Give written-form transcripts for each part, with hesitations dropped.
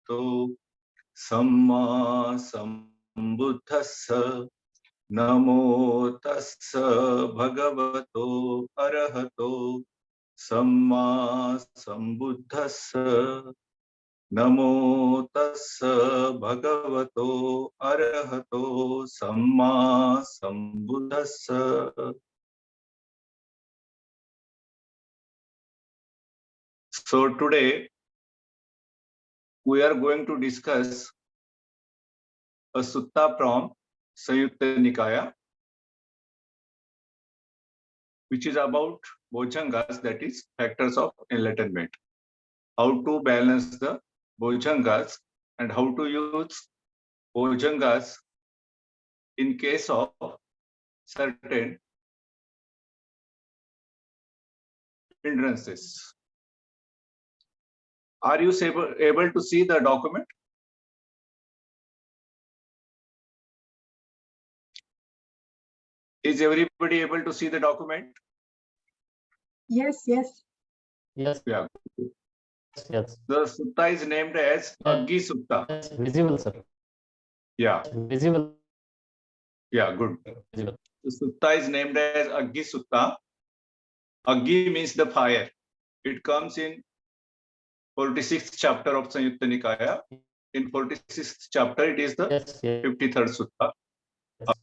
bhagavato samma sambuddhassa namo tassa bhagavato arahato samma sambuddhassa namo tassa bhagavato arahato samma sambuddhassa. So today we are going to discuss a sutta from Samyutta Nikaya, which is about Bojjhangas, that is factors of enlightenment. How to balance the Bojjhangas and how to use Bojjhangas in case of certain hindrances. Are you able to see the document? Is everybody able to see the document? Yes, yes. Yes. Yeah. Yes. The sutta is named as Aggi Sutta. Yes, visible, sir. Yeah. Visible. Yeah, good. Visible. The sutta is named as Aggi Sutta. Aggi means the fire. It comes in 46th chapter of Samyutta Nikaya. In 46th chapter, it is the Yes, yes. 53rd sutta. Yes.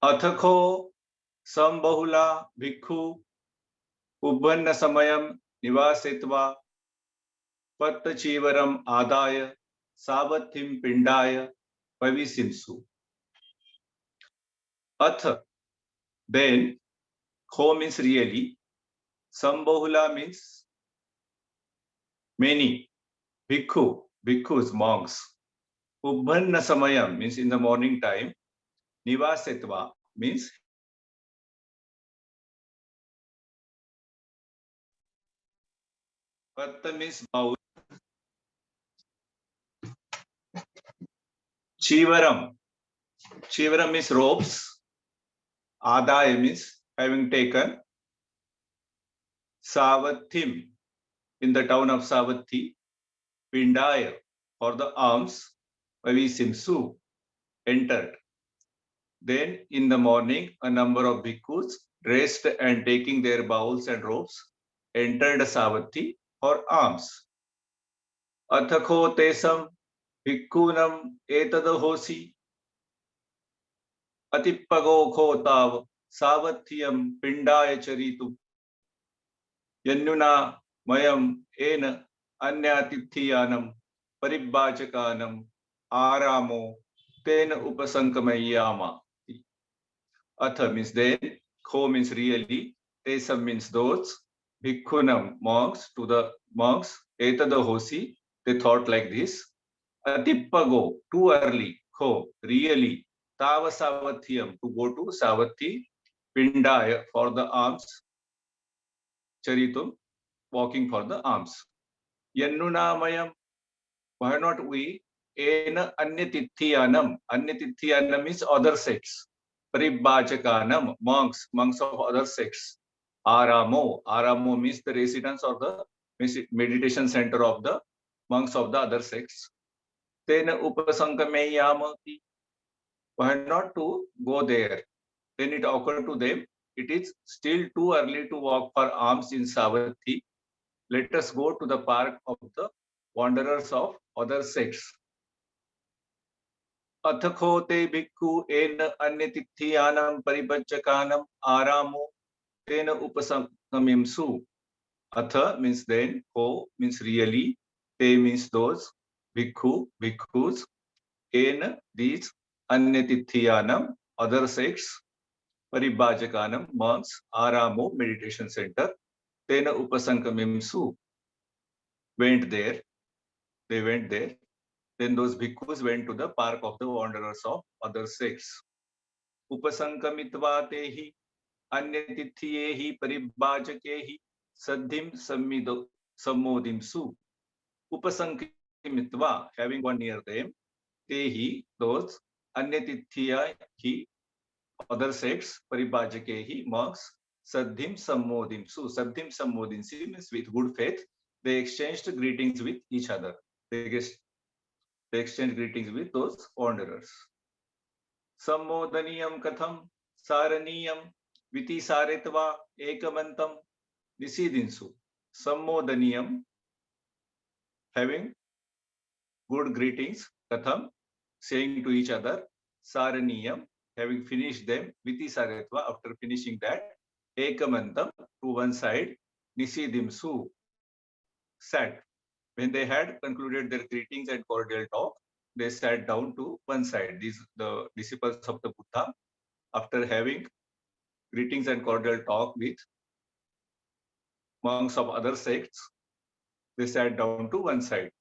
अथको संबहुला भिक्षु उभन्न समयम निवासित्वा पत्तचीवरम आदाय सावथिम पिंडाय पविसिंसु. Ath, then, kho means really, sambahula means many, bhikkhus, monks, ubhanna samayam means in the morning time, nivasetva means patta means bowl, chivaram means ropes, adaya means having taken, Savathim in the town of Savathi, Pindaya for the arms, Vavisimsu entered. Then in the morning, a number of bhikkhus dressed and taking their bowls and ropes entered Savathi for arms. Athakho tesam bhikkhunam etadahosi atippago khotav Savathyam Pindaya charitu Yannuna mayam ena anyatithiyanam paribhajakanam aramo tena upasankamayama. Atha means then, kho means really, tesam means those, bhikkhunam monks, to the monks, etadahosi, they thought like this, atippago, too early, kho, really, tava savathyam, to go to Savathi, pindaya, for the arms, charitum, walking for the arms. Yannuna mayam, why not we? Ena anyatithiyanam. Anyatithiyanam means other sects. Paribhajakanam, monks of other sects. Aramo means the residence or the meditation center of the monks of the other sects. Tena upasankameyamati. Why not to go there? Then it occurred to them, it is still too early to walk for alms in Savathi. Let us go to the park of the wanderers of other sects. Athakho te bhikkhu ena anyatithiyanam paribhajakanam aramo tena upasamimsu. Atha means then, ho means really, te means those, bhikkhus, ena these, anyatithiyanam other sects, paribhajakanam monks, aramo meditation center, tena upasankamimsu went there. They went there. Then those bhikkhus went to the park of the wanderers of other sects. Upasankamitva tehi anyatithiyehi paribhajakehi saddhim sammodimsu. Upasankamitva, having one near them, tehi, those, anyatithiyahi, other sects, paribhajakehi, monks, Saddhim Sammodimsu. Saddhim Sammodimsu means with good faith, they exchanged greetings with each other. They exchanged greetings with those wanderers. Sammodaniyam katham saraniyam viti saretva ekamantam nisidinsu. Sammodaniyam, having good greetings, katham, saying to each other, saraniyam, having finished them, viti saretva, after finishing that, ekamantam, to one side, nisidimsu, sat. When they had concluded their greetings and cordial talk, they sat down to one side. These the disciples of the Buddha, after having greetings and cordial talk with monks of other sects, they sat down to one side.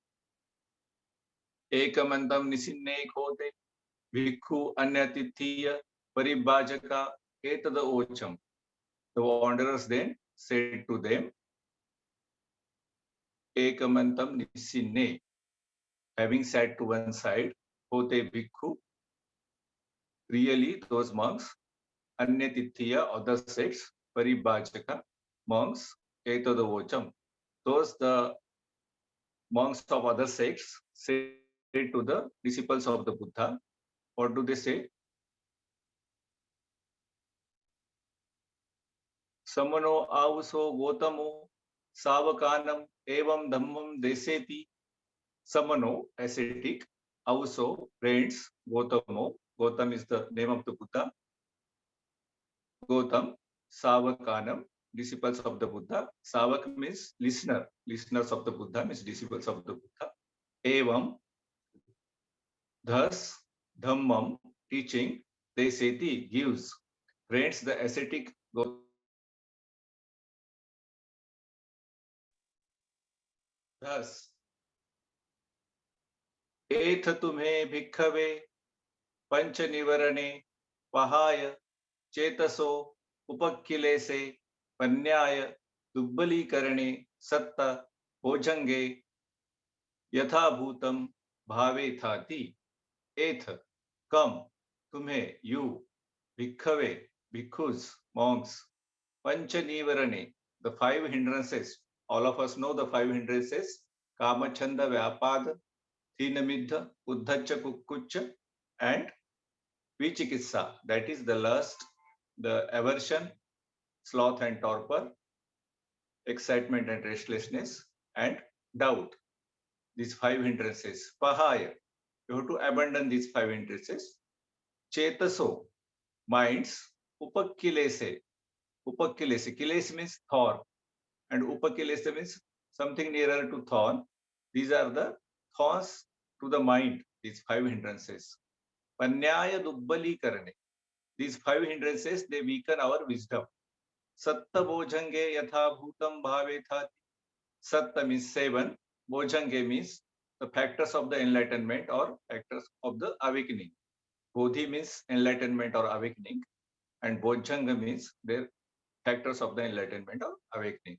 Ekamantam nisinne khote vikhu anyatithiya paribhajaka etada ocham. The wanderers then said to them, Ekamantam nisinne, having sat to one side, khote vikhu, really those monks, anyatithiya, other sects, paribhajaka, monks, etada ocham. Those the monks of other sects said to the disciples of the Buddha, what do they say? Samano avuso gotamo savakanam evam dhammam deseti. Samano, ascetic, avuso, friends, Gotamo. Gotam is the name of the Buddha. Gotam, savakanam, disciples of the Buddha. Savak means listener. Listeners of the Buddha means disciples of the Buddha. Evam, thus, dhammam, teaching, deseti, gives. Friends, the ascetic thus, एथ तुम्हें भिक्खवे पंच निवरणे पहाय चेतसो उपक्किलेसे पन्याय दुब्बलीकरणे सत्त भोजंगे यथाभूतम भावे थाति. एथ, come, तुम्हें, you, भिक्खवे, bhikkhus, monks, pancha nivarane, the five hindrances. All of us know the five hindrances: kama, chanda, vyapad, Thinamidha, Uddhacha, Kukkucha, and Vichikitsa. That is the lust, the aversion, sloth and torpor, excitement and restlessness, and doubt. These five hindrances. Pahaya. You have to abandon these five hindrances. Chetaso, minds. Upakkilese. Upakkilese. Kiles means thorn. And Upakkilese means something nearer to thorn. These are the thorns to the mind, these five hindrances. Panyaya dubbali karane. These five hindrances, they weaken our wisdom. Satta bojhange yatha bhutam bhave thati. Satta means seven. Bojhange means the factors of the enlightenment or factors of the awakening. Bodhi means enlightenment or awakening. And Bojjhanga means the factors of the enlightenment or awakening.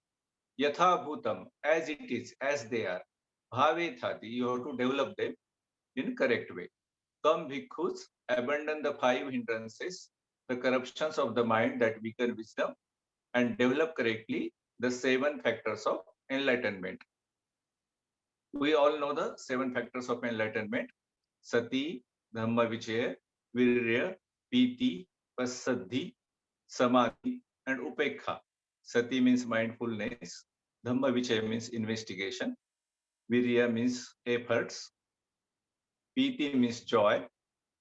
Yatha bhutam, as it is, as they are. Bhave thati, you have to develop them in correct way. Come bhikkhus, abandon the five hindrances, the corruptions of the mind that weaken wisdom, and develop correctly the seven factors of enlightenment. We all know the seven factors of enlightenment: sati, dhamma vichaya, virya, piti, pasaddhi, samadhi, and upekha. Sati means mindfulness, dhamma vichaya means investigation, virya means efforts, piti means joy,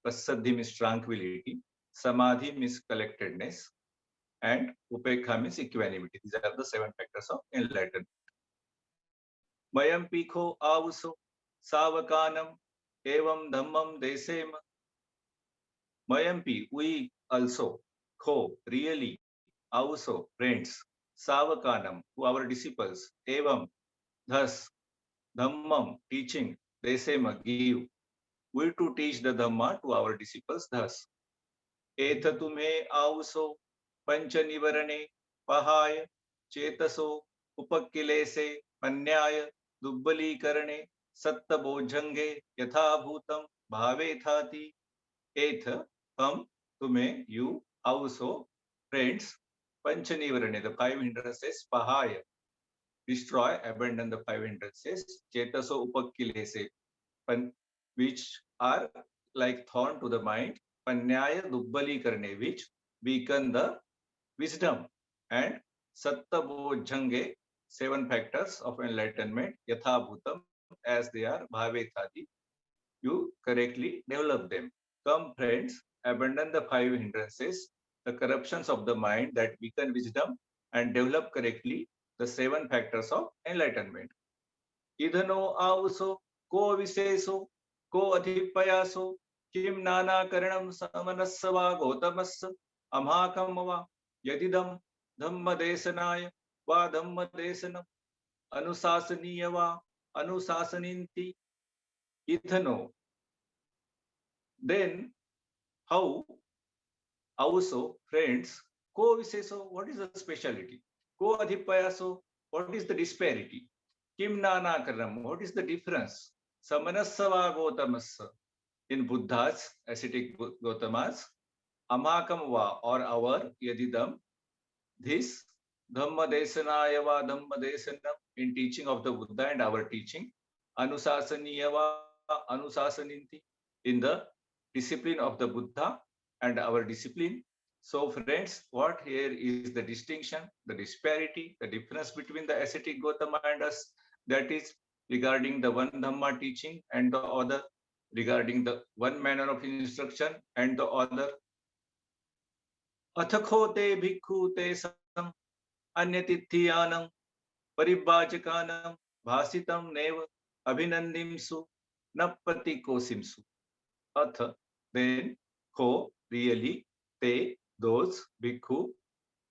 pasaddhi means tranquility, samadhi means collectedness, and upekha means equanimity. These are the seven factors of enlightenment. Mayam pikho avuso savakanam evam dhammam desema. Mayampi, we also, kho, really, avuso, friends, savakanam, who our disciples, evam, thus, dhammam, teaching, desema, give. We to teach the Dhamma to our disciples thus. Etha tumhe avuso pancha nivarane pahaya chetaso upakkilese panyaya dubbali karane satta bojhange yatha bhutam bhave thati. Etha, come, tumhe, you, Also, friends, Panchanivarane, the 500 Pahaya, destroy, abandon the 500, Chetaso Upakilese, which are like thorn to the mind, Panyaya Dubbali Karne, which weaken the wisdom, and Satta Bojjhange, 7 factors of enlightenment, Yatha Bhutam, as they are, Bhave Thadi, you correctly develop them. Come, friends, abandon the 5 hindrances, the corruptions of the mind that weaken wisdom, and develop correctly the 7 factors of enlightenment. Idhano avuso, ko viseso, ko adhipayaso, kim nana karanam samanasava gotamassa, amhakamava, yadidam, dhamma desanaya, va dhamma desanam, anusasaniya va, anusasaninti, idhano. Then, how also, friends, ko viseso, what is the speciality? Ko adhipayaso, what is the disparity? Kim nana karanam, what is the difference? Samanasava gotamassa, in Buddhas, ascetic Gautamas, Amakamva or our Yadidam, this Dhamma Desanayava Dhamma Desanam, in teaching of the Buddha and our teaching, Anusasaniyava Anusasaninti, in the discipline of the Buddha and our discipline. So friends, what here is the distinction, the disparity, the difference between the ascetic Gautama and us, that is regarding the one Dhamma teaching and the other, regarding the one manner of instruction and the other. Athakho te bhikkhu te sam anyatithiyanam paribhajakanam bhasitam neva abhinandimsu nappati kosimsu. Atha, then, ko, really, te, those, bhikkhu,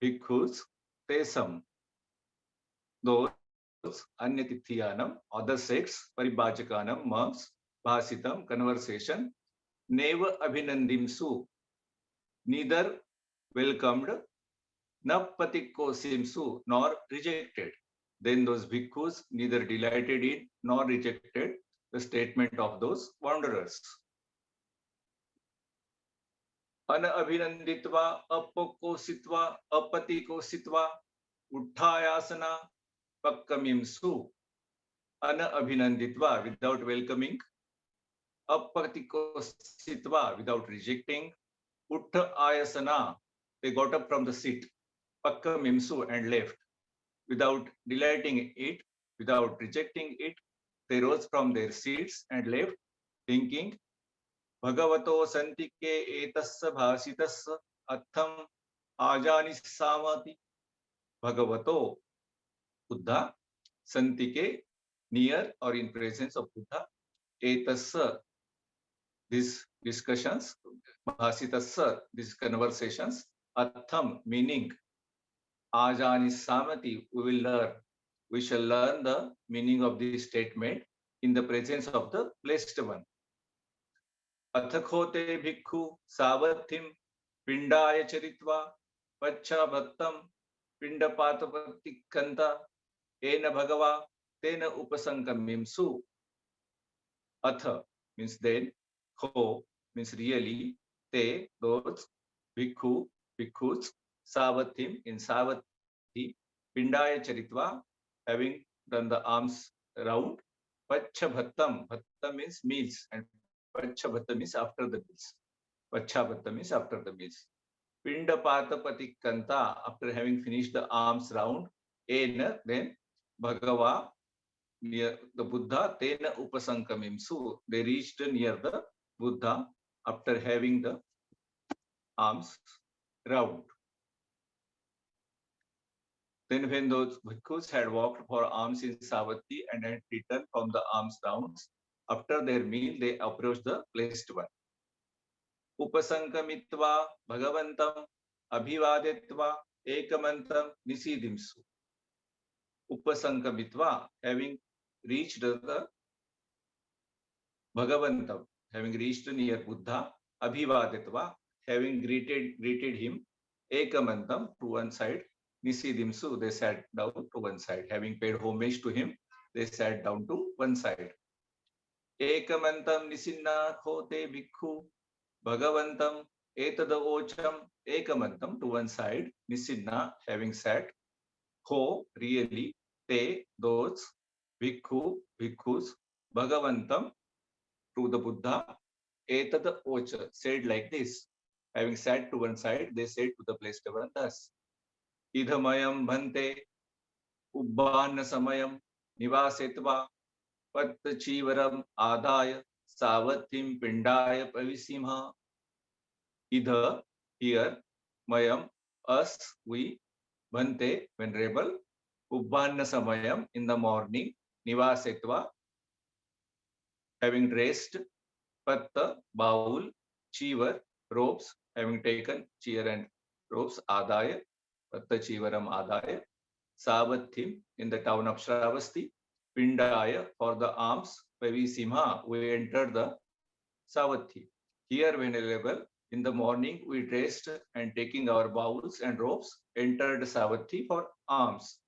bhikkhus, te sam, those, anyatithiyanam, other sects, paribhajakanam, monks, bhasitam, conversation, neva abhinandimsu, neither welcomed, napatikkosimsu, nor rejected. Then those bhikkhus neither delighted in nor rejected the statement of those wanderers. Ana abhinanditva, apokositva, apatikositva, uttayasana, pakkamimsu. Ana abhinanditva, without welcoming, apatikositva, without rejecting, utta ayasana, they got up from the seat, pakkamimsu, and left. Without delighting in it, without rejecting it, they rose from their seats and left, thinking, Bhagavato santike etassa bhasitassa atham ajani samati. Bhagavato, Buddha, santike, near or in presence of Buddha, etassa, these discussions, bhasitassa, these conversations, atham, meaning, ajani samati, we shall learn the meaning of this statement in the presence of the Blessed One. Athakhote bhikkhu savathim pindaya charitva pacha bhattam pindapatapatikanta ena bhagava tena upasankamimsu. Atha means then, ho means really, te, those, bhikkhu, bhikkhus, savathim, in savati, pindaya charitva, having done the arms round, pacha bhattam, bhattam means meals, and pacha bhattam means after the meals. Pacha bhattam means after the meals. Pindapatapatikanta, after having finished the arms round, ena, then Bhagava, near the Buddha, tena upasankamimsu, they reached near the Buddha after having the arms round. Then when those bhikkhus had walked for alms in Savatthi and had returned from the alms rounds, after their meal they approached the Blessed One. Upasankamitva bhagavantam abhivadetva ekamantam nisidimsu. Upasankamitva, having reached the Bhagavantam, having reached near Buddha, abhivadetva, having greeted him, ekamantam, to one side, nisidimsu, they sat down to one side. Having paid homage to him, they sat down to one side. Ekamantam nisinna khote bhikkhu bhagavantam etad ocham ekamantam, to one side, nisinna, having sat, ho, really, te, those, bhikkhu, bhikkhus, bhagavantam, to the Buddha, etad ocha, said like this. Having sat to one side, they said to the blessed one thus: idhamayam bhante ubbana samayam nivasetva patchivaram adaya savathim pindaya pavisimha. Idha, here, mayam, us, we, bhante, venerable, ubbana samayam, in the morning, nivasetva, having dressed, patta, baul, chivar, robes, having taken cheer and robes, adaya, patta chivaram adaya, savathim, in the town of Shravasti, pindaya, for the alms, pavisimha, we entered the Savathi. Here, venerable, in the morning we dressed and taking our bowls and robes, entered Savathi for alms.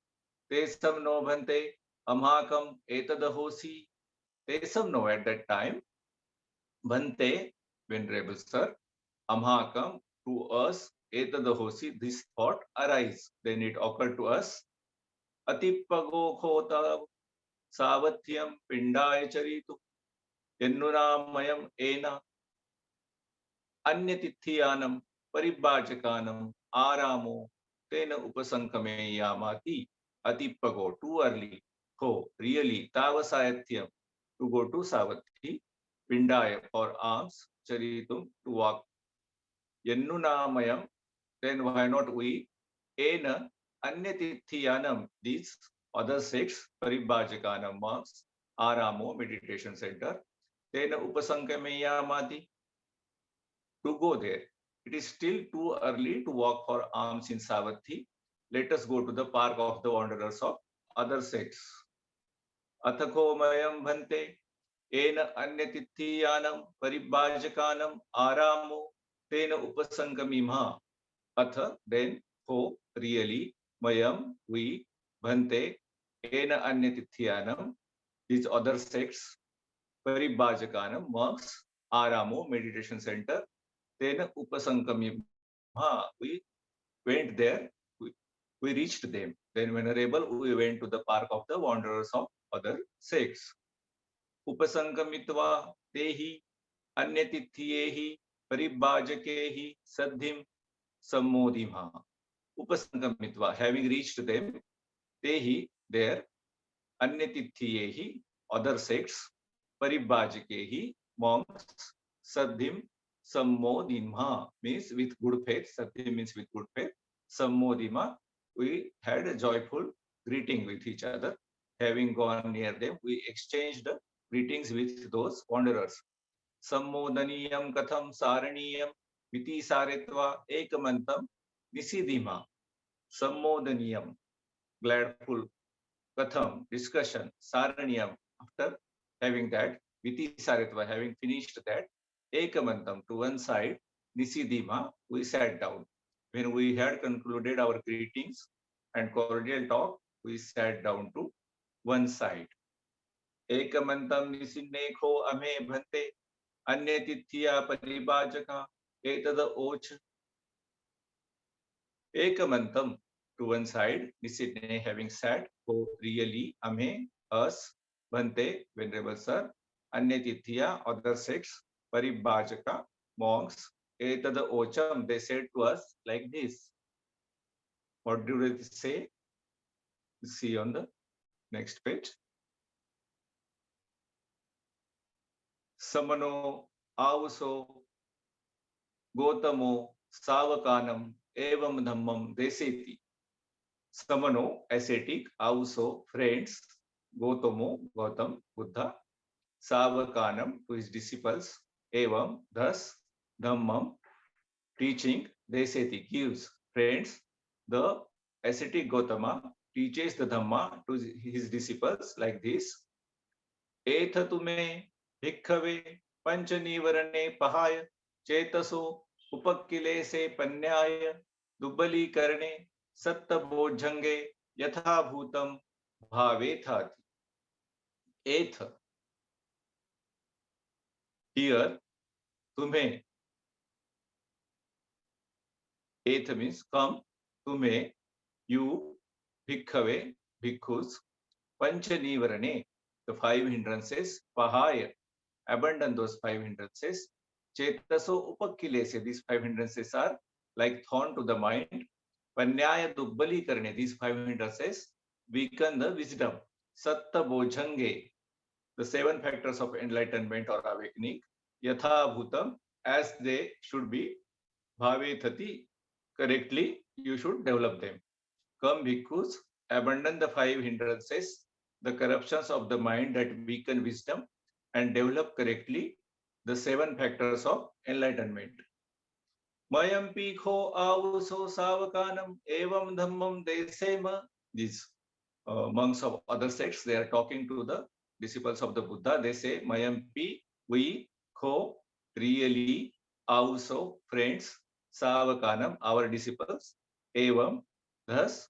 Tesam no bhante amhakam etadahosi. Tesam no, at that time, bhante, venerable sir, amhakam, to us, etadahosi, this thought arise. Then it occurred to us, atipago khota savathyam pindaya charitu yennunamayam ena अन्यतिथियानम परिभाजकानम आरामो तेन उपसंकमेयामाति अतिपगो, too early, ho, really, tavasayatyam, to go to Savathi, pindaya, for alms, charitum, to walk, yennunamayam, then why not we, ena anyatithiyanam, these other sects, paribhajakanam, monks, aramo, meditation center, tena upasankameyamati, to go there. It is still too early to walk for alms in Savathi. Let us go to the park of the wanderers of other sects. Athako mayam bhante ena anyatithiyanam paribhajakanam aramo tena upasangamimha. Atha, then, ho, really, mayam, we, bhante, ena anyatithiyanam, these other sects, paribhajakanam, monks, aramo, meditation center, then upasankamim, we went there, we reached them. Then venerable, we went to the park of the wanderers of other sects. Upasankamitva tehi anyatithiyehi paribhajakehi saddhim sammodimha. Upasankamitva, having reached them, tehi, there, anyatithiyehi, other sects, paribhajakehi, monks, saddhim, sammodimha, means with good faith. Saddhim means with good faith. Sammodima, we had a joyful greeting with each other. Having gone near them, we exchanged greetings with those wanderers. Sammodaniyam katham saraniyam viti saretva ekamantam nisidima. Sammodaniyam, gladful, katham, discussion, saraniyam, after having that, viti saretva, having finished that, ekamantam, to one side, nisidima, we sat down. When we had concluded our greetings and cordial talk, we sat down to one side. Ekamantam nisinekho ame bhante anyatithya paribhajaka etada och. Ekamantam, to one side, nisidne, having sat, ho, really, ame, us, bhante, venerable sir, anyatithya, other sects, paribhajaka, monks, etada ocham, they said to us like this. What do they say? See on the next page. Samano avuso gotamo savakanam evam dhammam deseti. Samano, ascetic, avuso, friends, gotamo, Gautam, Buddha, savakanam, to his disciples, evam, thus, dhammam, teaching, deseti, gives, friends, the ascetic Gautama teaches the Dhamma to his disciples like this. Etha tume bhikkhave panchanivarane pahaya chetaso upakile se panyaya dubbali karne satta bojjhange yatha bhutam bhavethati. Etha, here, tumhe, Eighth means come, tume, you, bhikkhave, bhikkhus, panchanivarane, the five hindrances, pahaya, abandon those five hindrances, chetaso upakilese, these five hindrances are like thorn to the mind, panyaya dubbali karne, these five hindrances weaken the wisdom, satta bojjhange, the seven factors of enlightenment or awakening, yatha bhutam, as they should be, bhave thati, correctly, you should develop them. Come, bhikkhus, abandon the five hindrances, the corruptions of the mind that weaken wisdom, and develop correctly the seven factors of enlightenment. Mayam pikho avuso savakanam evam dhammam desema. These monks of other sects, they are talking to the disciples of the Buddha. They say, Mayampi, we, ko, really, also, friends, savakanam, our disciples, evam, thus,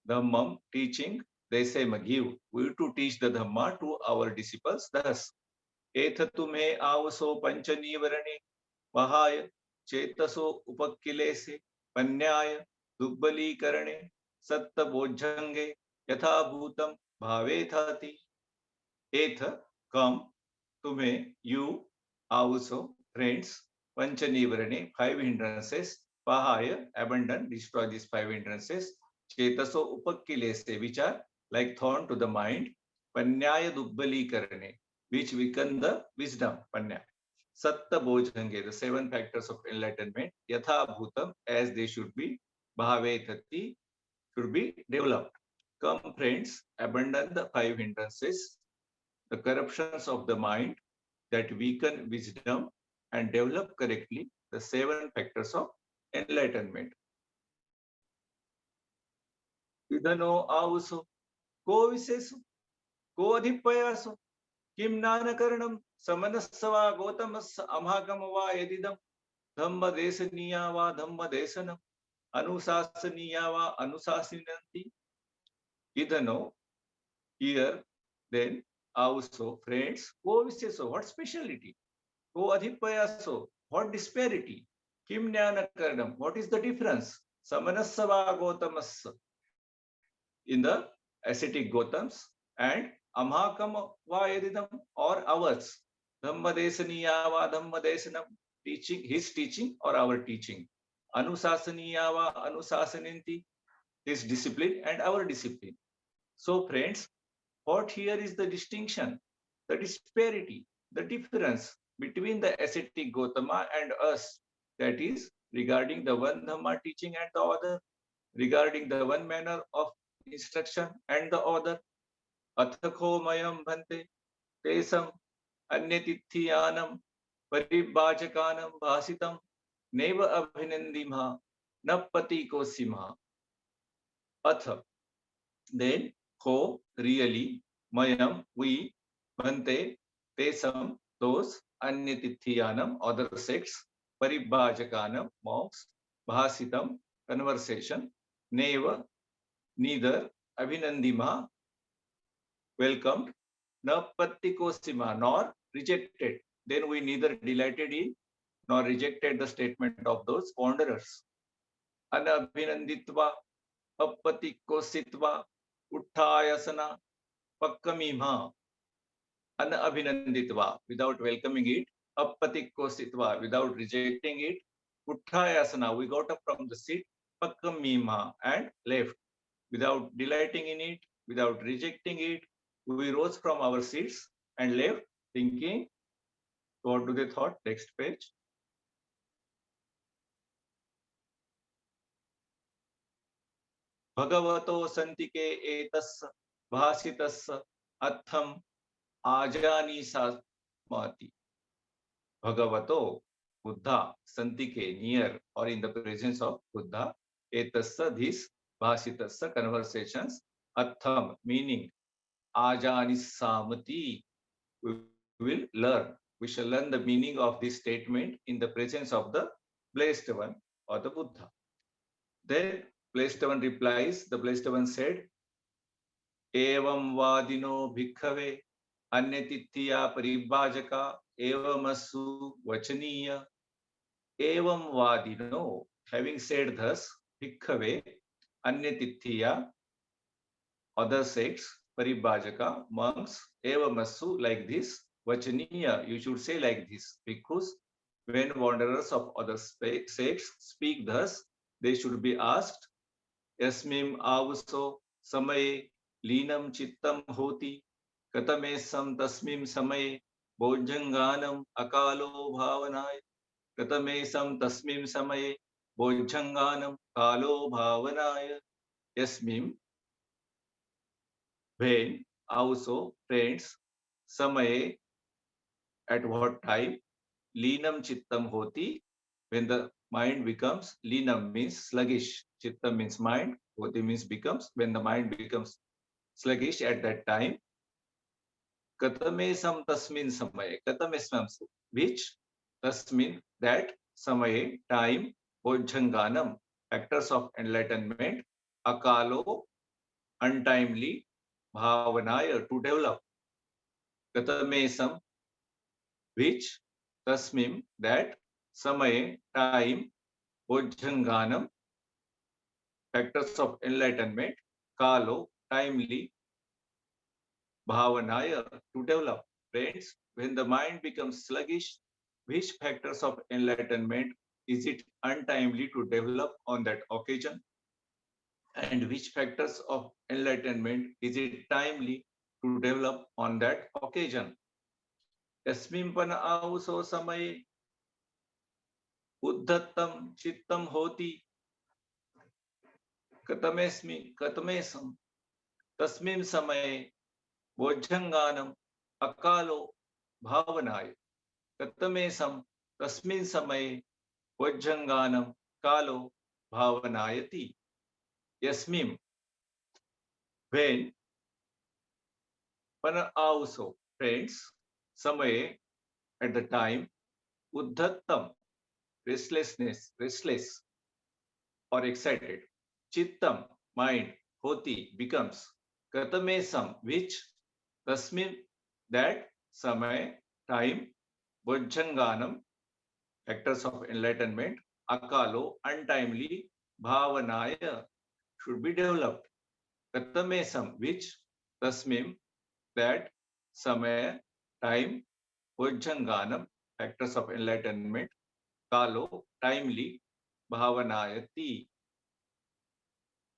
dhammam, teaching, they say, give. We to teach the dhamma to our disciples, thus, etatume avaso panchanivarane, vahaya, chetaso upakilese, panyaya, dubbali satta bojjhange, yatha bhutam bhavethati. Eighth, come, tume, you, also, friends, panchanivarane, five hindrances, pahaya, abandon, destroy these five hindrances, chetaso upakilese, which are like thorn to the mind, panyaya dubbali which weaken the wisdom, panya. Satta bojjhange, the seven factors of enlightenment, yatha bhutam, as they should be, bhavethati, should be developed. Come, friends, abandon the five hindrances, the corruptions of the mind that weaken wisdom, and develop correctly the seven factors of enlightenment. Idano avuso, ko visesu, ko adhipayasu, kim nanakaranam, samanasava gotamas amhagama yedidam, dhamma desaniya va dhamma desanam, anusasaniya va anusasinanti. Idano, here, then, also, friends, ko visesu, what speciality? Ko adhipayaso, what disparity? Kim jnanakaranam, what is the difference? Samanasava gotamas, in the ascetic gotams, and amhakam vayadidam, or ours. Dhamma desaniya va dhamma desanam, teaching, his teaching or our teaching. Anusasaniya va anusasaninti, his discipline and our discipline. So friends, what here is the distinction, the disparity, the difference between the ascetic Gotama and us, that is regarding the one Dhamma teaching and the other, regarding the one manner of instruction and the other. Athakho mayam bhante tesam anyatithiyanam paribhajakanam bhasitam neva abhinandimha nappati kosimha. Atha, then, ko, really, mayam, we, bhante, tesam, those, anyatithiyanam, other sects, paribhajakanam, monks, bhasitam, conversation, neva, neither, abhinandima, welcomed, na pattikosima, nor rejected. Then we neither delighted in nor rejected the statement of those wanderers. Anabhinanditva, appatikositva, uttayasana, pakkamimha, anabhinanditva, without welcoming it, appatikositva, without rejecting it, uttayasana, we got up from the seat, pakkamimha, and left, without delighting in it, without rejecting it, we rose from our seats and left, thinking, what do they thought? Next page. Bhagavato santike etas bhasitas atham ajani samati. Bhagavato, Buddha, santike, near or in the presence of Buddha, etassa, this, bhasitassa, conversations, atham, meaning ajani samati, we will learn. We shall learn the meaning of this statement in the presence of the Blessed One or the Buddha. Then Blessed One replies, the Blessed One said, Evam vadino bhikkhave anyatitya paribhajaka evamasu vachaniya. Evam vadino, having said thus, Bhikkhave, Anyatithiya, other sects, Paribhajaka, monks, Evamasu, like this, Vachaniya, you should say like this, because when wanderers of other sects speak thus, they should be asked, Yasmim avuso samaye linam chittam hoti, katame sam tasmim samaye bojjhanganam akalo bhavanay, katame sam tasmim samaye bojjhanganam kalo bhavanay, Yasmim, when, also, friends, samaye, at what time, linam chittam hoti, when the mind becomes, linam means sluggish, chittam means mind, hoti means becomes, when the mind becomes sluggish at that time, katame sam tasmin samaye, katame sam, which, tasmin, that, samaye, time, bojjhanganam, factors of enlightenment, akalo, untimely, bhavanaya, to develop, katame sam, which, tasmim, that, samaye, time, bojjhanganam, factors of enlightenment, kalo, timely, bhavanaya, to develop. Friends, when the mind becomes sluggish, which factors of enlightenment is it untimely to develop on that occasion? And which factors of enlightenment is it timely to develop on that occasion? Yasmimpana avuso samaye uddhattam chittam hoti katamesam tasmin samaye bojjhanganam akalo bhavanaya katamesam tasmin samaye bojjhanganam kalo bhavanayati. Yasmim, when, pana also, friends, samaye, at the time, uddhattam, restlessness, restless or excited, chittam, mind, hoti, becomes, katamesam, which, tasmin, that, samay, time, bojjhanganam, factors of enlightenment, akalo, untimely, bhavanaya, should be developed. Katamesam, which, tasmim, that, samay, time, bojjhanganam, factors of enlightenment, kalo, timely, bhavanayati,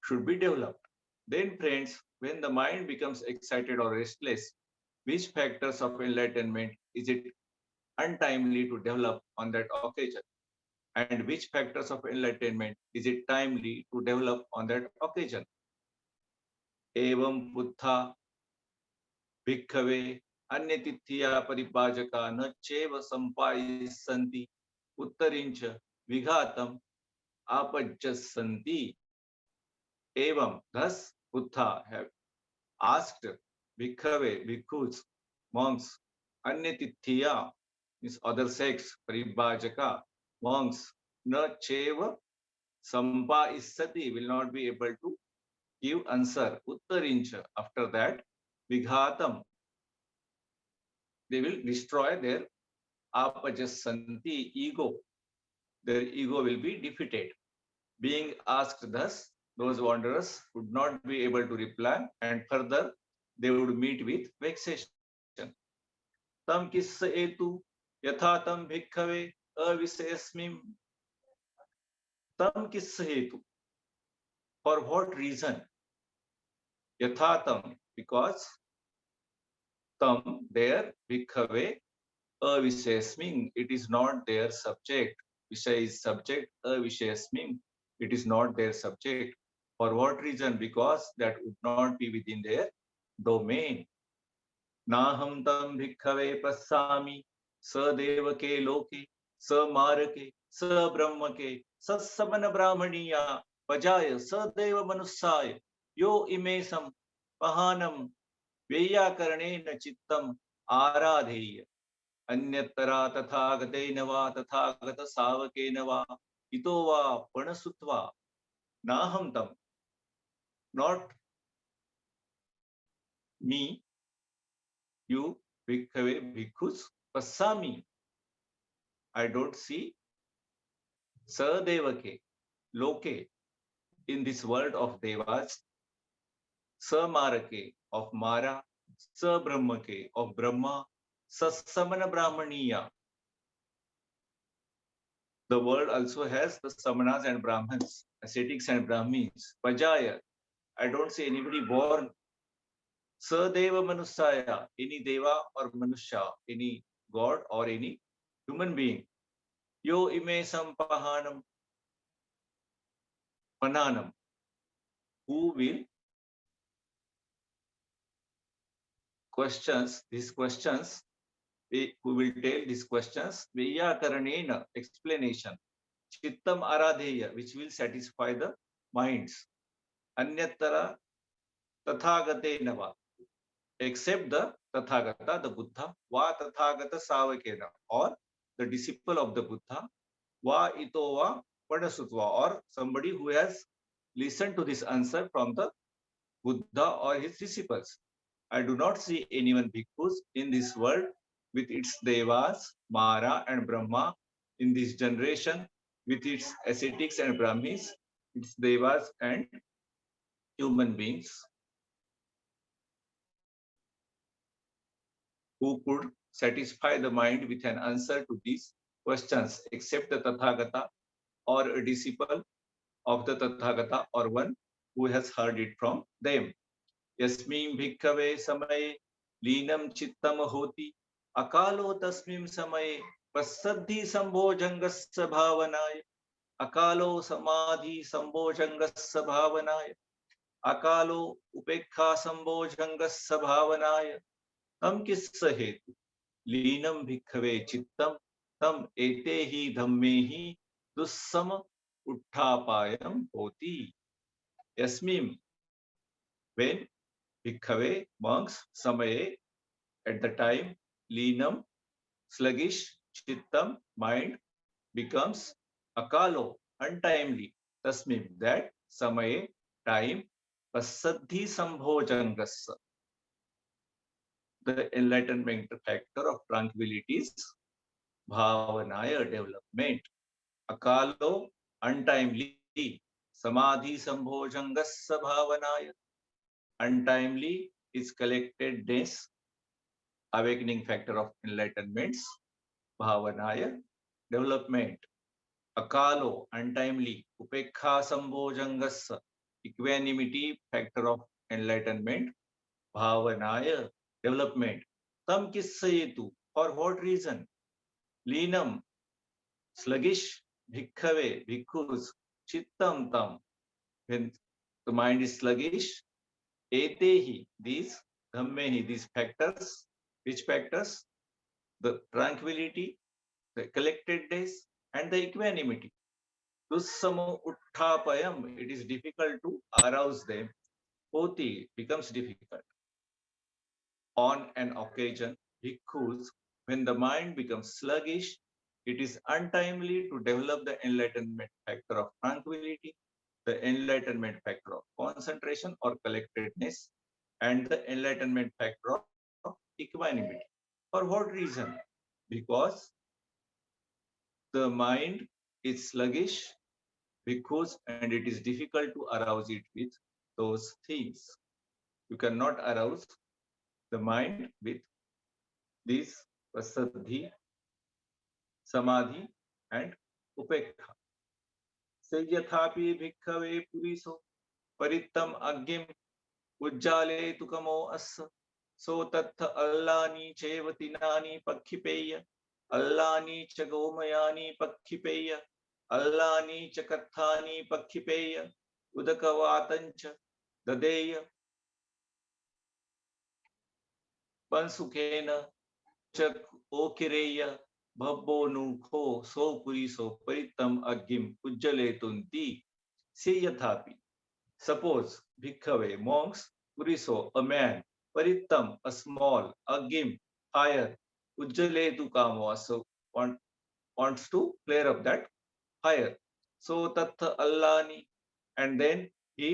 should be developed. Then, friends, when the mind becomes excited or restless, which factors of enlightenment is it untimely to develop on that occasion? And which factors of enlightenment is it timely to develop on that occasion? Evam buddha bhikkhave anyatithiya paribhajaka na cheva sampayisanti uttarincha vighatam apajjasanti. Evam, thus Buddha have asked bhikkhave, bhikkhus, monks, anyatithiya, means other sects, paribhajaka, monks, na cheva sampayisati, will not be able to give answer, uttarincha, after that, vighatam, they will destroy their apajasanti, ego, their ego will be defeated. Being asked thus, those wanderers would not be able to reply, and further they would meet with vexation. Tam kissa etu yathatam bhikkhave avisesmim. Tam kissa hetu. For what reason? Yathatam, because tam, there, bhikkhave, avisesmim, it is not their subject. Vishay is subject, avisesmim, it is not their subject. For what reason? Because that would not be within their domain. Naham tam bhikkhave passami sa devake loke sa marake sa brahmake sa samana brahmaniya pajaya sa deva manusaya yo imesam pahanam veyakarnena chittam aradheya अन्यतरा तथागतेन वा तथागत सावकेन वा ito va panasutva naham tam, not me, you bhikkhave, bhikkhus, passami, I don't see, sa devake, loke, in this world of devas, samarake of Mara, sabrahmake of Brahma, sasamana brahmaniya. The world also has the samanas and brahmins, ascetics and brahmins. Pajaya, I don't see anybody born. Sadeva manusaya, any deva or manusya, any god or any human being. Yo ime sampahanam pananam, who will these questions, who will tell these questions, Vyakaranena, explanation, Chittam Aradheya, which will satisfy the minds, Anyatara Tathagate Nava, except the Tathagata, the Buddha, Va Tathagata Savakena, or the disciple of the Buddha, Va Itova Padasutva, or somebody who has listened to this answer from the Buddha or his disciples. I do not see anyone bhikkhus in this world with its devas, Mara and Brahma, in this generation with its ascetics and Brahmis, its devas and human beings who could satisfy the mind with an answer to these questions, except the Tathagata or a disciple of the Tathagata or one who has heard it from them. Yasmin bhikkhave samaye लीनम चित्तम होति अकालो तस्मिन् समये पश्यद्धि संभोजंगस्य भावनाय अकालो समाधि संभोजंगस्य भावनाय अकालो उपेक्षा संभोजंगस्य भावनाय तम किस हेतु लीनम भिक्खवे चित्तम तम एते ही धम्मे ही दुस्सम उत्थापायम होति यस्मिन् when bhikkhave monks samaye at the time leenam sluggish chittam mind becomes akalo untimely tasmin that samaye time pasaddhi sambhojangas the enlightenment factor of tranquility is bhavanaya development akalo untimely samadhi sambhojangas bhavanaya untimely is collectedness awakening factor of enlightenments bhavanaya development akalo untimely upekha sambhojangas equanimity factor of enlightenment bhavanaya development tam kissayetu for what reason leenam sluggish bhikkhave bhikkhus chittam tam when the mind is sluggish etehi these dhammehi these factors which factors the tranquility the collectedness and the equanimity dussamo utthapayam it is difficult to arouse them hoti becomes difficult on an occasion bhikkhus when the mind becomes sluggish it is untimely to develop the enlightenment factor of tranquility the enlightenment factor of concentration or collectedness and the enlightenment factor of equanimity for what reason because the mind is sluggish because and it is difficult to arouse it with those things you cannot arouse the mind with these pasaddhi samadhi and upekha sayyathapi bhikkhave puriso parittam agyam ujjale tukamo assa so tattha allani chevatinani pakhipeya allani cha gomayani pakhipeya allani cha kathani pakhipeya udakavatancha dadeya pansukena chak okireya bhabbo nukho so puriso parittam agyam ujjale tunti siyathapi suppose bhikkhave monks puriso a man parittam a small agim fire ujjaletu kamo so wants to flare up that fire so tattha allani and then he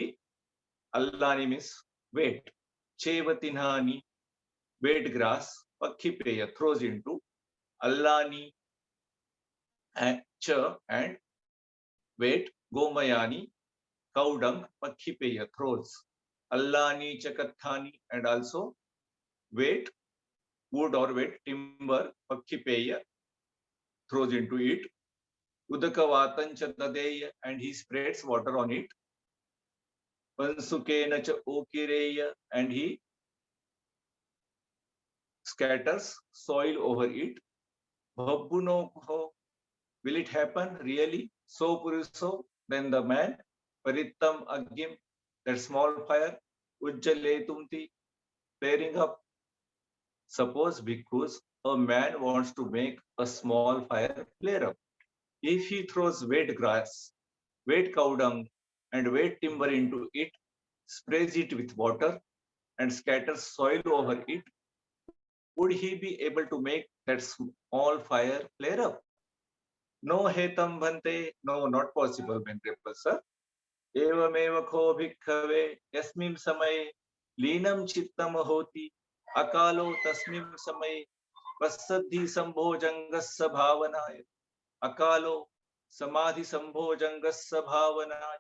allani means wet chevatinhani wet grass pakhipeya throws into allani and cha and wet Gomayani, cow dung, Pakhipeya, throws. Allani Chakathani, and also weight, wood or weight, timber, Pakhipeya, throws into it. Udakavatan Chatadeya, and he spreads water on it. Pansukena cha Okireya, and he scatters soil over it. Bhabbuno, will it happen really? So Puriso, then the man, Parittam Agim, that small fire, Ujjaletumti, flaring up. Suppose because a man wants to make a small fire flare up. If he throws wet grass, wet cow dung, and wet timber into it, sprays it with water, and scatters soil over it, would he be able to make that small fire flare up? No, hetam bhante, no, not possible, Venerable sir. Evameva kho bhikkhave, yasmim samaye, linam chittam hoti, akalo tasmim samaye, vasadhi sambhojangassa bhavanaya, akalo samadhi sambhojangassa bhavanaya,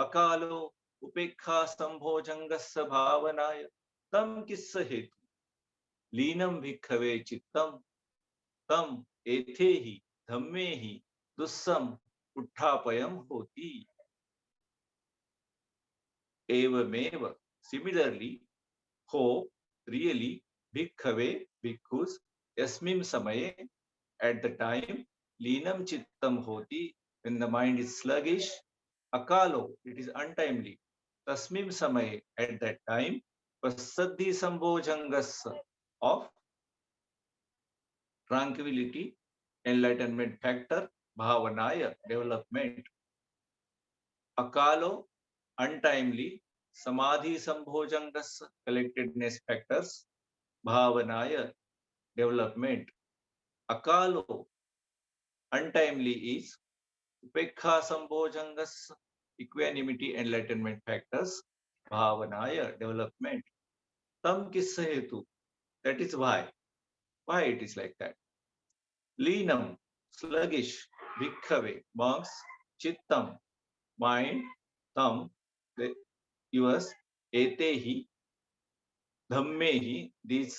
akalo upekha sambhojangassa bhavanaya, tam kissa hetu, लीनम भिक्खवे चित्तम तम एथे ही धम्मे ही दुस्सम उत्थापयम होती. Evamev, similarly, ho, really, bhikkhave, bhikkhus, yasmim samaye, at the time, linam chittam hoti, when the mind is sluggish, akalo, it is untimely, tasmim samaye, at that time, pasaddhi sambhojangas, of tranquility, enlightenment factor, bhavanaya, development. Akalo, untimely, samadhi sambhojangas, collectedness factors, bhavanaya, development. Akalo, untimely is upekha sambhojangas, equanimity, enlightenment factors, bhavanaya, development. Tam kissa hetu, that is why it is like that. Leenam, sluggish, bhikkhave, monks, chittam, mind, tam, yours, etehi, dhammehi, these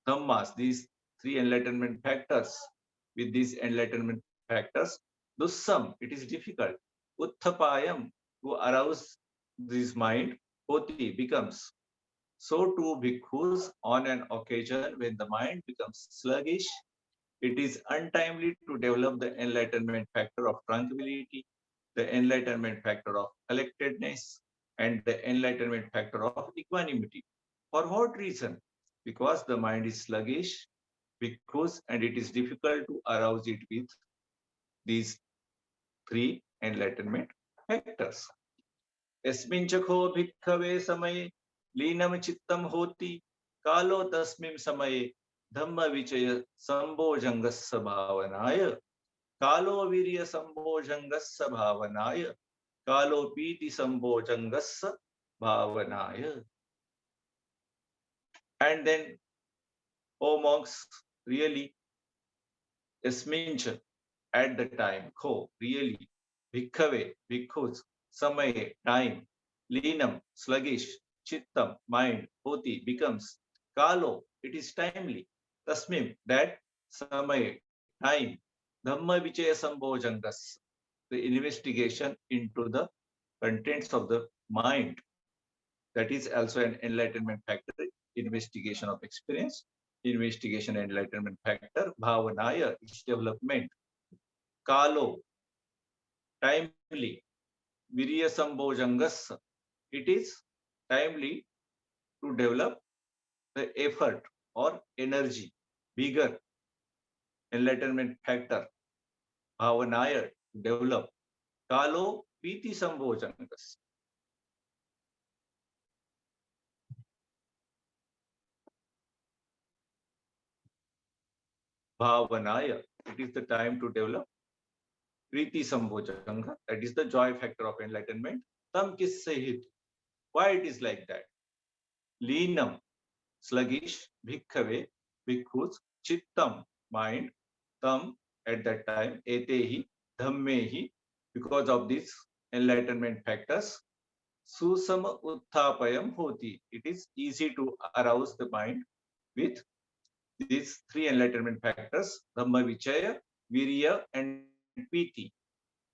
dhammas, these three enlightenment factors, with these enlightenment factors, dussam, it is difficult. Utthapayam, to arouse this mind, hoti, becomes. So too bhikkhus, on an occasion when the mind becomes sluggish, it is untimely to develop the enlightenment factor of tranquility, the enlightenment factor of collectedness, and the enlightenment factor of equanimity. For what reason? Because the mind is sluggish, because, and it is difficult to arouse it with these three enlightenment factors. Yasmin chakho bhikkhave samaye लीनम चित्तम होती कालो तस्मिं समये धम्म विचय संभोजंगस्य भावनाय कालो वीर्य संभोजंगस्य भावनाय कालो पीति संभोजंगस्य भावनाय. And then, O monks, really, yasmincha, at the time, kho, really, bhikkhave, bhikkhus, samaye, time, leenam, sluggish, chittam, mind, hoti, becomes, kalo, it is timely, tasmim, that, samay, time, dhamma vichaya sambhojangas, the investigation into the contents of the mind, that is also an enlightenment factor, investigation of experience, investigation enlightenment factor, bhavanaya, its development, kalo, timely, virya sambhojangas, it is timely to develop the effort or energy, vigor, enlightenment factor, bhavanaya, develop, kalo, piti sambhojangas. Bhavanaya, it is the time to develop Priti Sambhojanga, that is the joy factor of enlightenment. Tam kisse hit. Why it is like that? Leenam, sluggish, bhikkhave, bhikkhus, chittam, mind, tam, at that time, etehi, dhammehi, Because of these enlightenment factors, susama utthapayam hoti. It is easy to arouse the mind with these three enlightenment factors, Dhamma Vichaya, Virya, and Piti,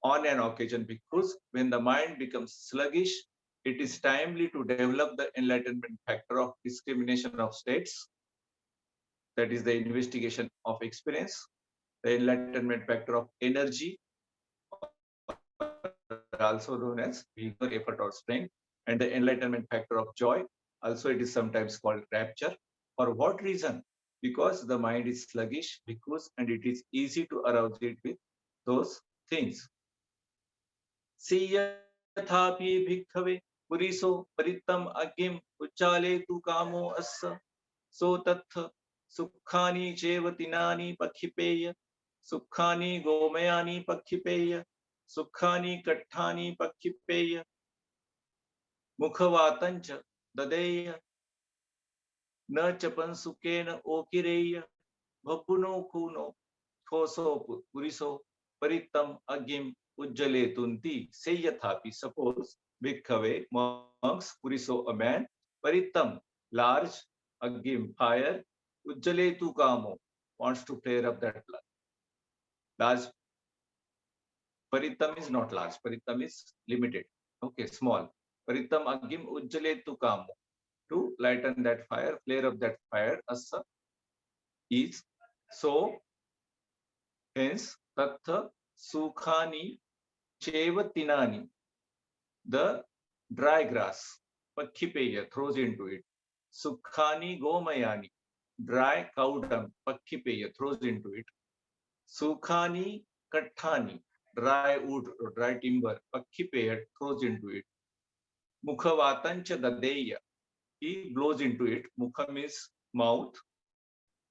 on an occasion, because when the mind becomes sluggish, it is timely to develop the enlightenment factor of discrimination of states, that is the investigation of experience, the enlightenment factor of energy, also known as vigor, effort, or strength, and the enlightenment factor of joy. Also, it is sometimes called rapture. For what reason? Because the mind is sluggish, because, and it is easy to arouse it with those things. Siyathapi bhikkhave puriso paritam agim uchale tu kamo assa so tattha sukhani chevatinani pakhipeya sukhani gomayani pakhipeya sukhani katthani pakhipeya mukhavatancha dadeya na chapansukena okireya bhapuno kuno thoso puriso paritam agim ujjale tunti seyathapi. Suppose bhikkhave, monks, puriso, a man, paritam, large, agim, fire, ujjale tu kamo, wants to flare up that large. Paritam is not large, paritam is limited, okay, small. Paritam agim ujjale tu kamo, to lighten that fire, flare up that fire, asa is. So hence tattha sukhani cheva tinani, the dry grass, pakhipeya, throws into it. Sukhani gomayani, dry cow dung, pakhipeya, throws into it. Sukhani katthani, dry wood or dry timber, pakhipeya, throws into it. Mukhavatancha dadeya, he blows into it. Mukha means mouth,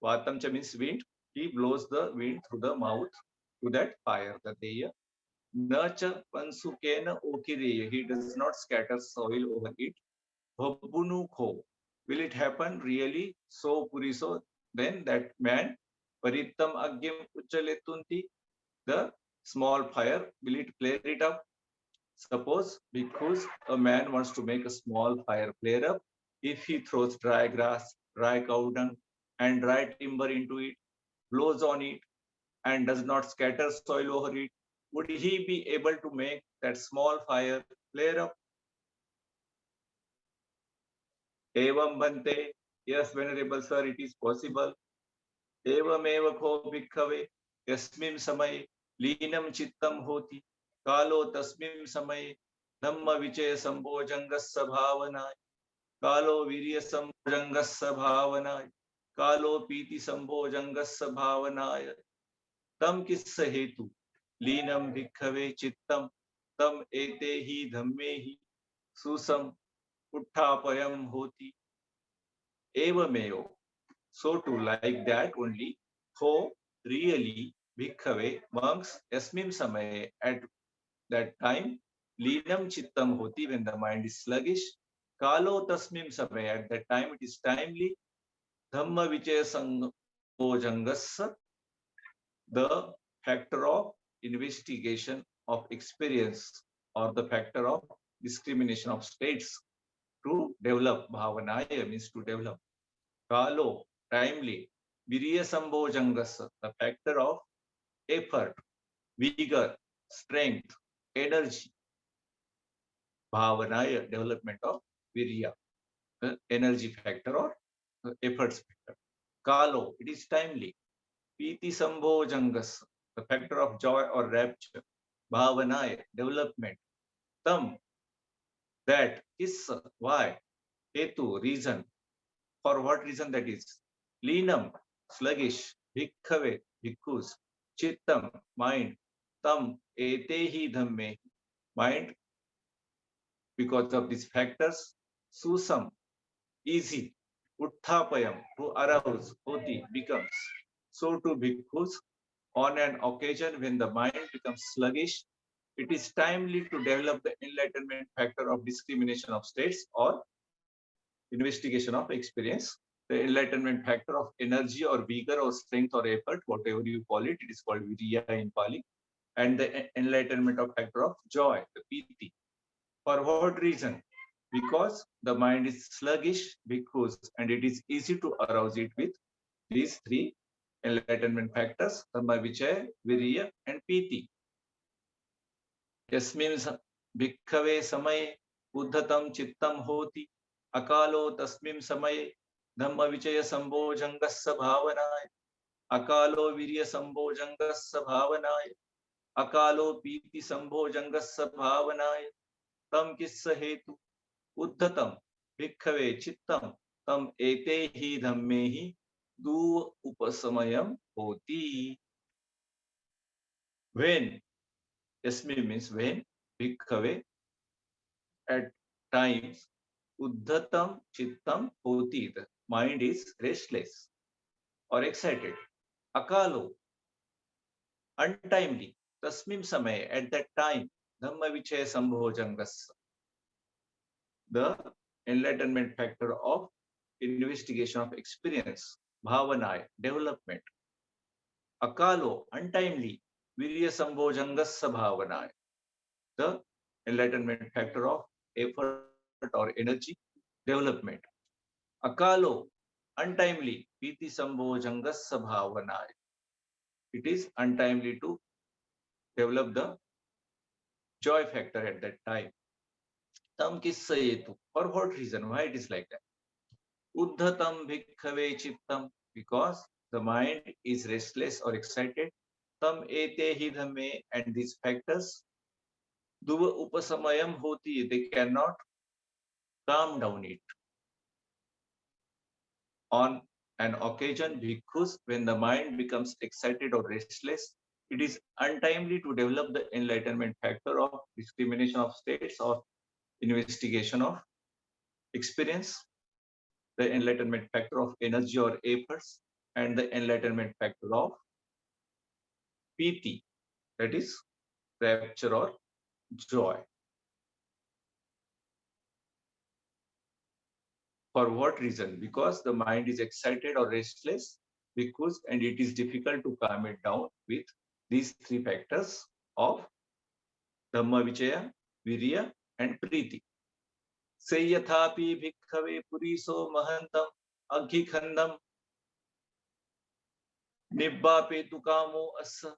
vatamcha means wind, he blows the wind through the mouth to that fire, dadeya. Nacha pansukena okireya, he does not scatter soil over it. Bhabunukho, will it happen really? So puriso, then that man, paritam agyam uchaletunti, the small fire, will it flare it up? Suppose because a man wants to make a small fire flare up, if he throws dry grass, dry cow dung, and dry timber into it, blows on it, and does not scatter soil over it, would he be able to make that small fire flare up? Evam bhante, yes, Venerable Sir, it is possible. Evameva kho bhikkhave, yasmim samaye, linam chittam hoti, kalo tasmim samaye, dhamma vichaya sambojjangassa bhavanaya, kalo virya sambojjangassa bhavanaya, kalo piti sambojjangassa bhavanaya, tam kissa hetu, लीनम भिक्खवे चित्तम तम एते ही धम्मे ही सुसम उत्थापयम hoti evameyo. So to like that only, so really bhikkhave, monks, yasmim samaye, at that time, linam chittam hoti, when the mind is sluggish, kalo tasmim samaye, at that time it is timely, dhamma vichaya sambojjangassa, the factor of investigation of experience or the factor of discrimination of states to develop. Bhavanaya means to develop. Kalo, timely. Virya sambojjangasa, the factor of effort, vigor, strength, energy. Bhavanaya, development of virya, the energy factor or the efforts factor. Kalo, it is timely. Piti sambojjangasa, the factor of joy or rapture. Bhavanaya, development. Tam, that is why. Hetu, reason. For what reason that is? Linam, sluggish. Bhikkhave, bhikkhus. Chittam, mind. Tam, etehi dhamme, mind. Because of these factors, susam, easy. Utthapayam, to arouse, hoti, becomes. So to bhikkhus, on an occasion when the mind becomes sluggish, it is timely to develop the enlightenment factor of discrimination of states or investigation of experience, the enlightenment factor of energy or vigor or strength or effort, whatever you call it is called virya in Pali. and the enlightenment of factor of joy, the piti. For what reason? Because the mind is sluggish, because and it is easy to arouse it with these three enlightenment factors, Dhamma Vichaya, Virya, and Piti. Yasmin bhikkhave samaye uddhatam chittam hoti akalo tasmim samaye Dhamma Vichaya sambhojangasya bhavanaya akalo virya sambhojangasya bhavanaya akalo piti sambhojangasya bhavanaya tam kissa hetu uddhatam bhikkhave chittam tam ete hi dhamme hi du upasamayam hoti. When, yasmi means when, bhikkhave, at times, uddhatam chittam hoti, the mind is restless or excited. Akalo, untimely, tasmim samay, at that time, dhamma vichaya sambhojangas, the enlightenment factor of investigation of experience, bhavanaya, development. Akalo, untimely, virya sambhojangasya bhavanaya, the enlightenment factor of effort or energy, development. Akalo, untimely, piti sambhojangasya bhavanaya. It is untimely to develop the joy factor at that time. Tam kissa hetu. For what reason? Why it is like that? Uddhatam bhikkhave chittam, because the mind is restless or excited. Tam ete hi dhamme, and these factors, duva upasamayam hoti, they cannot calm down it. On an occasion, bhikkhus, when the mind becomes excited or restless, it is untimely to develop the enlightenment factor of discrimination of states or investigation of experience, the enlightenment factor of energy or efforts, and the enlightenment factor of piti, that is rapture or joy. For what reason? Because the mind is excited or restless, because and it is difficult to calm it down with these three factors of Dhamma Vichaya, Virya, and Priti. Seyathapi bhikkhave puriso mahantam aghikhandam nibbapetu kamo assa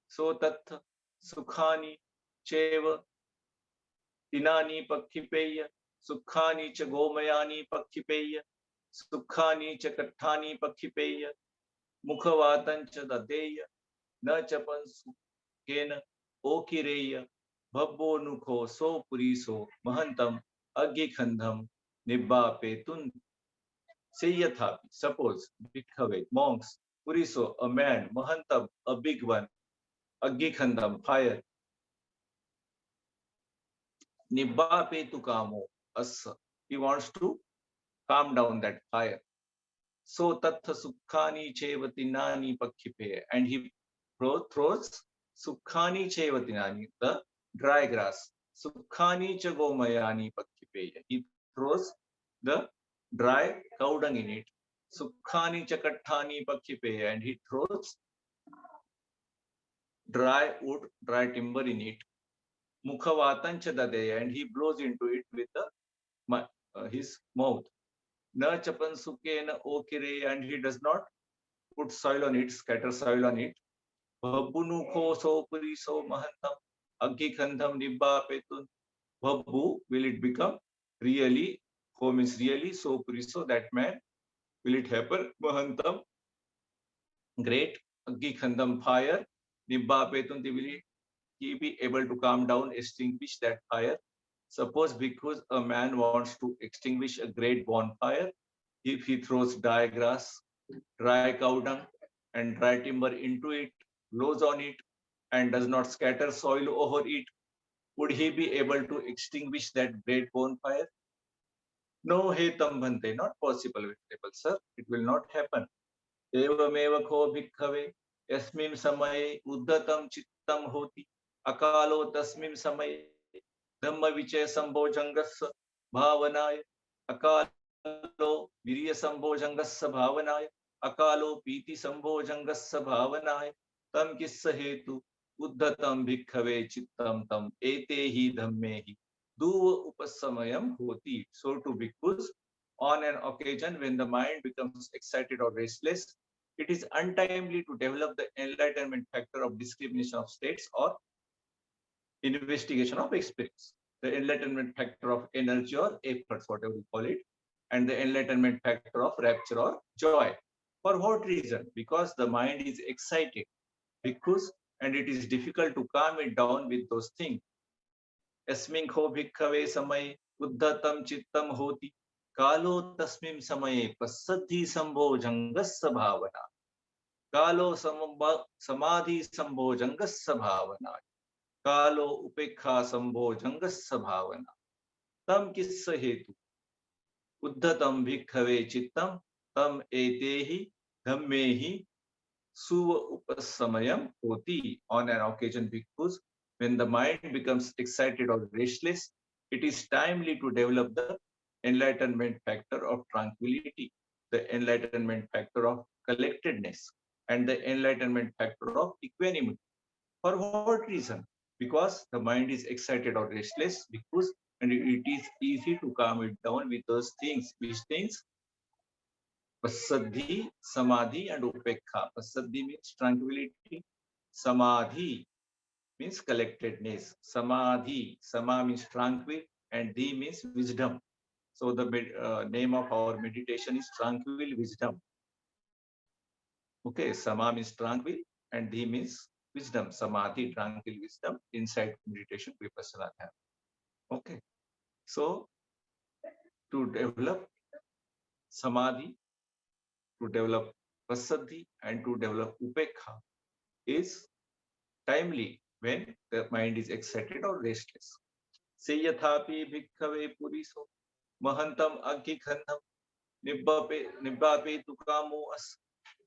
so tattha sukhani cheva tinani pakhipeya sukhani cha gomayani pakhipeya sukhani cha kathani pakhipeya mukhavatan cha dadeya na chapansu kena okireya bhabbo nukho so puriso mahantam aghikhandam nibbapetun. Seyathapi, suppose, bhikkhave, monks, puriso, a man, mahantam, a big one, aghikhandam, fire, nibbapetu kamo, assa, he wants to calm down that fire. So tattha sukhani chevatinani pakhipe, and he throws sukhani chevatinani, the dry grass, sukhani cha gomayani pakhipe, he throws the dry cow dung in it, sukhani cha kathani pakhipe, and he throws dry wood, dry timber in it, mukhavatan cha dadeya, and he blows into it with his mouth. Na chapan sukena okire, and he does not put soil on it, scatter soil on it. Bhabbunu kho so puri so mahantam aghikhandam nibba petun. Bhabbu, will it become really? Kho means really, so puri so, that man, will it happen? Mahantam, great, aghikhandam, fire, nibba petun, will he be able to calm down, extinguish that fire? Suppose because a man wants to extinguish a great bonfire, if he throws dry grass, dry cow dung, and dry timber into it, blows on it, and does not scatter soil over it, would he be able to extinguish that great bonfire? No, he tambhante, not possible, vegetable, sir. It will not happen. Evameva kho bhikkhave, yasmim samaye uddhatam chittam hoti, akalo tasmim samaye Dhamma Vichaya Sambhojangasya Bhavanaya Akalo Virya Sambhojangasya Bhavanaya Akalo Piti Sambhojangasya Bhavanaya Tam Kissa Hetu uddhatam bhikkhave chittam tam etehi dhammehi duva upasamayam hoti. So to bhikkhus, on an occasion when the mind becomes excited or restless, it is untimely to develop the enlightenment factor of discrimination of states or investigation of experience. The enlightenment factor of energy or efforts, whatever we call it, and the enlightenment factor of rapture or joy. For what reason? Because the mind is excited, because, and it is difficult to calm it down with those things. Yasmin kho bhikkhave samay uddhatam chittam hoti kalo tasmim samaye passaddhi sambhojangasya bhavana kalo samadhi sambhojangasya bhavana kalo upekha sambhojangasya bhavana tam kissa hetu uddhatam bhikkhave chittam tam etehi dhammehi suva upasamayam hoti. On an occasion, bhikkhus, when the mind becomes excited or restless, it is timely to develop the enlightenment factor of tranquility, the enlightenment factor of collectedness, and the enlightenment factor of equanimity. For what reason? Because the mind is excited or restless, because and it is easy to calm it down with those things. Which things? Pasadhi, Samadhi, and Upekha. Pasadhi means tranquility. Samadhi means collectedness. Samadhi, Sama means tranquil, and Dhi means wisdom. So the name of our meditation is tranquil wisdom. Okay, Sama means tranquil, and Dhi means wisdom. Samadhi, tranquil wisdom. Inside meditation, Vipassana have. Okay, so to develop Samadhi, to develop Pasadhi, and to develop Upekha is timely when the mind is excited or restless. Seyathapi bhikkhave puriso mahantam agikhandam nibbape tukamo as.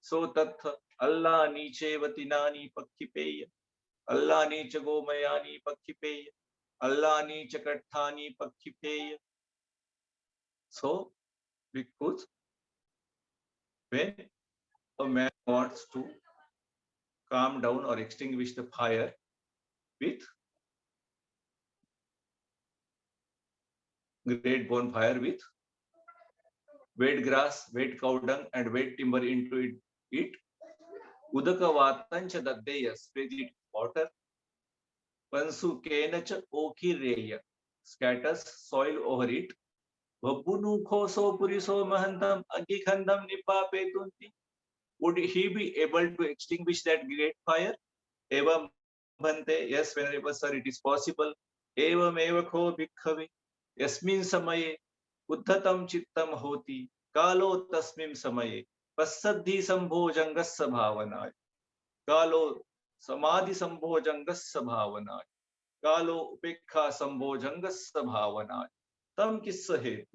So tatha Allah niche vatinani pakhipeya Allah niche gomayani pakhipeya Allah niche kathani pakhipeya. So because when a man wants to calm down or extinguish the fire with great bonfire with wet grass, wet cow dung, and wet timber into it. Udaka vatancha daddeya, spread it water. Pansu kenacha okireya, scatters soil over it. Vabunu khoso puriso mahantam agikhandam nipapetunti. Would he be able to extinguish that great fire? Evam bhante, yes, Venerable Sir, it is possible. Evam eva kho bhikkhave, yasmin samaye, uddhatam chittam hoti, kalo tasmim samaye, passaddhi sambhojangasya bhavanaya, kalo samadhi sambhojangasya bhavanaya, kalo upekha sambhojangasya bhavanaya, tam kissa hetu,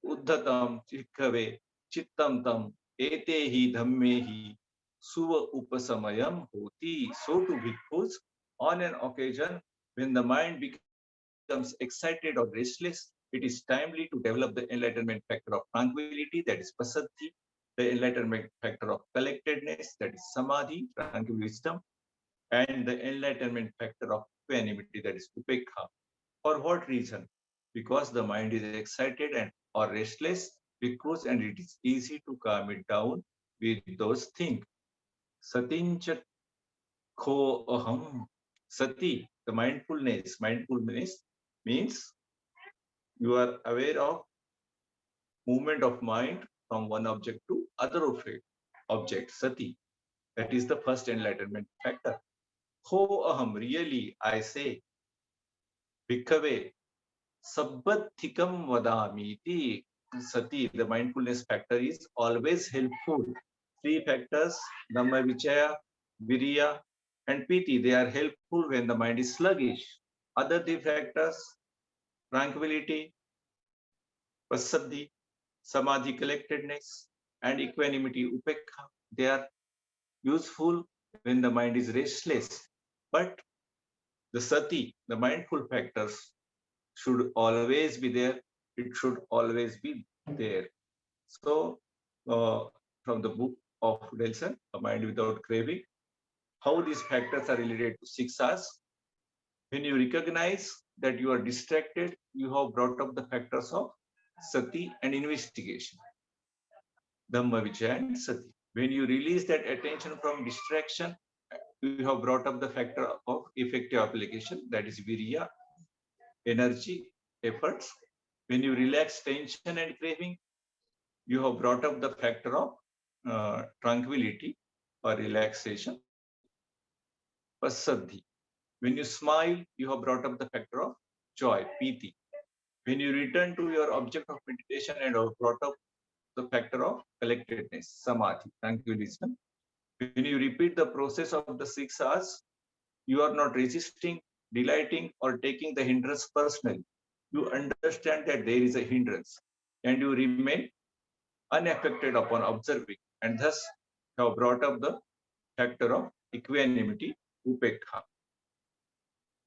uddhatam bhikkhave, chittam tam, etehi dhammehi, suva upasamayam hoti. So to bhikkhus, on an occasion when the mind becomes excited or restless, it is timely to develop the enlightenment factor of tranquility, that is pasadhi, the enlightenment factor of collectedness, that is samadhi, tranquil wisdom, and the enlightenment factor of equanimity, that is upekha. For what reason? Because the mind is excited and or restless, because and it is easy to calm it down with those things. Satincha kho aham. Sati, the mindfulness. Mindfulness means you are aware of movement of mind from one object to other object. Sati. That is the first enlightenment factor. Ho aham, really, I say, bhikkhave, sabbathikam vadamiti. Sati, the mindfulness factor is always helpful. Three factors, Dhamma Vichaya, Viriya, and Piti, they are helpful when the mind is sluggish. Other three factors, tranquility, Pasadhi, Samadhi, collectedness, and equanimity, Upekha, they are useful when the mind is restless. But the Sati, the mindful factors, should always be there. It should always be there. So, from the book of Nelson, A Mind Without Craving, how these factors are related to siksas. When you recognize that you are distracted, you have brought up the factors of sati and investigation. Dhamma Vijaya and sati. When you release that attention from distraction, you have brought up the factor of effective application, that is virya, energy, efforts. When you relax tension and craving, you have brought up the factor of tranquility or relaxation, pasadhi. When you smile, you have brought up the factor of joy, piti. When you return to your object of meditation and have brought up the factor of collectedness, samadhi, tranquility. When you repeat the process of the 6 hours, you are not resisting, delighting, or taking the hindrance personally. You understand that there is a hindrance and you remain unaffected upon observing, and thus have brought up the factor of equanimity, upekha.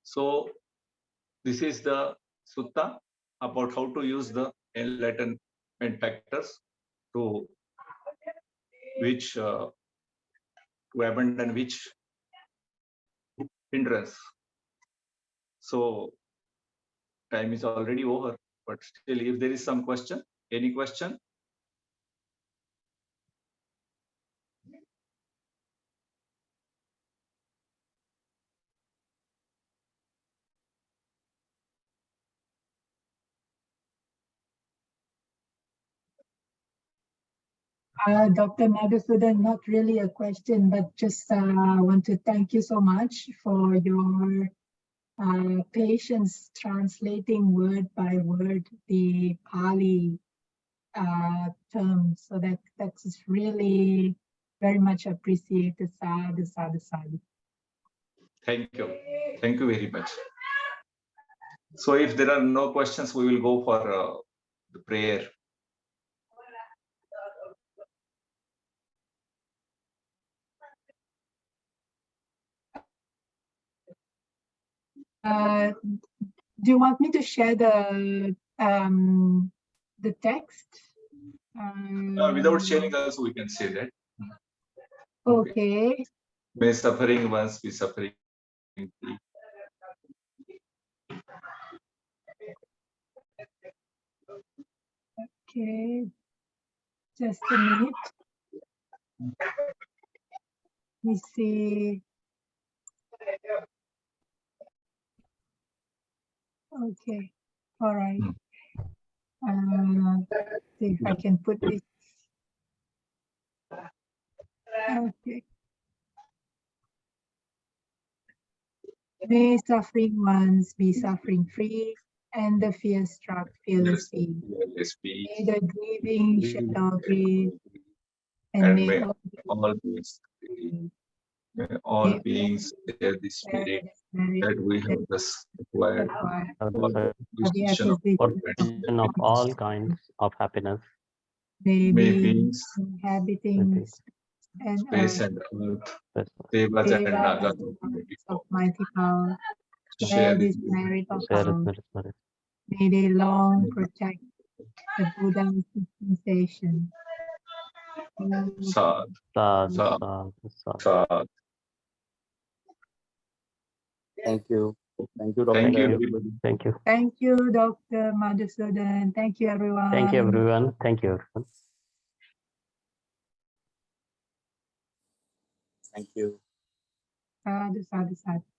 So this is the sutta about how to use the enlightenment factors to which to abandon which hindrance. So time is already over, but still, if there is some question, any question? Dr. Madhusudan, not really a question, but just want to thank you so much for your patience translating word by word the Pali terms. So that's really very much appreciated. Sadhu, sadhu, sadhu. Thank you. Thank you very much. So if there are no questions, we will go for the prayer. Do you want me to share the text? Without sharing also, we can say that. Okay. May suffering ones be suffering free. Okay. Just a minute. Let me see. Okay. All right. See if I can put this. Okay. May suffering ones be suffering free, and the fear struck fearless be. May the grieving shadow grieve, and may all beings, may all beings share the spirit that we have thus acquired. Portion of all kinds of happiness. May beings inhabiting and space and earth, Devas Devas and Nagas of mighty power, share share this this merit of share power. its merit. May they long protect the Buddha's dispensation. Sad, Sadhu, sad, sadhu, sadhu. sad. Thank you. Thank you, Dr. Thank you, Thank you. everybody. Thank you. Thank you, Dr. Madhusudan. Thank you, everyone. Thank you, everyone. Thank you, everyone. Thank you. Sadhu, sadhu, sadhu.